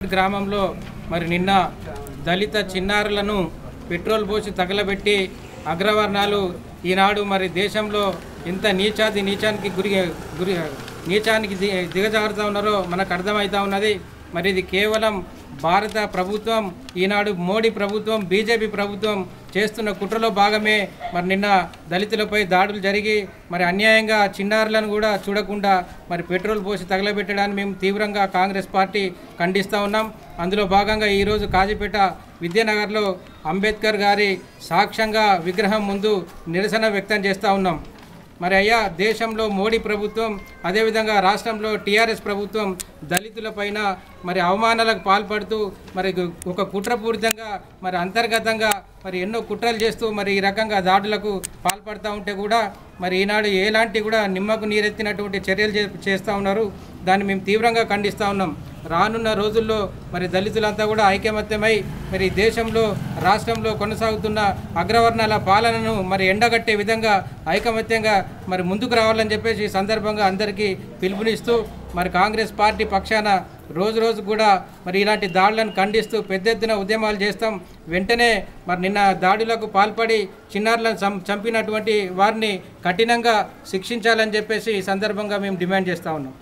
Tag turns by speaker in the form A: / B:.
A: గ్రామంలో మరి నిన్న దళిత చిన్నారులను పెట్రోల్ పోసి తగలబెట్టి అగ్రవర్ణాలు ఈనాడు మరి దేశంలో ఎంత నీచానికి దిగజారుతూ ఉన్నారో మనకు అర్థమవుతా ఉన్నది। మరి ఇది కేవలం భారత ప్రభుత్వం ఈనాడు మోడీ ప్రభుత్వం బీజేపీ ప్రభుత్వం చేస్తున్న కుట్రలో భాగమే మరి నిన్న దళితులపై దాడులు జరిగి మరి అన్యాయంగా చిన్నారులను కూడా చూడకుండా మరి పెట్రోల్ పోసి తగలబెట్టడాన్ని మేము తీవ్రంగా కాంగ్రెస్ పార్టీ ఖండిస్తూ ఉన్నాం। అందులో భాగంగా ఈరోజు కాజీపేట విద్యానగర్లో అంబేద్కర్ గారి సాక్ష్యంగా విగ్రహం ముందు నిరసన వ్యక్తం చేస్తూ ఉన్నాం। మరి అయ్యా దేశంలో మోడీ ప్రభుత్వం అదేవిధంగా రాష్ట్రంలో టీఆర్ఎస్ ప్రభుత్వం దళితులపైన మరి అవమానాలకు పాల్పడుతూ మరి ఒక కుట్రపూరితంగా మరి అంతర్గతంగా మరి ఎన్నో కుట్రలు చేస్తూ మరి ఈ రకంగా దాడులకు పాల్పడుతూ ఉంటే కూడా మరి ఈనాడు ఎలాంటి కూడా నిమ్మకు నీరెత్తినటువంటి చర్యలు చేస్తూ ఉన్నారు। దాన్ని మేము తీవ్రంగా ఖండిస్తూ ఉన్నాం। రానున్న రోజుల్లో మరి దళితులంతా కూడా ఐకమత్యమై మరి దేశంలో రాష్ట్రంలో కొనసాగుతున్న అగ్రవర్ణాల పాలనను మరి ఎండగట్టే విధంగా ఐకమత్యంగా మరి ముందుకు రావాలని చెప్పేసి ఈ సందర్భంగా అందరికీ పిలుపునిస్తూ మరి కాంగ్రెస్ పార్టీ పక్షాన రోజు కూడా మరి ఇలాంటి దాడులను ఖండిస్తూ పెద్ద ఎత్తున ఉద్యమాలు చేస్తాం। వెంటనే మరి నిన్న దాడులకు పాల్పడి చిన్నారులను చంపినటువంటి వారిని కఠినంగా శిక్షించాలని చెప్పేసి ఈ సందర్భంగా మేము డిమాండ్ చేస్తూ ఉన్నాం।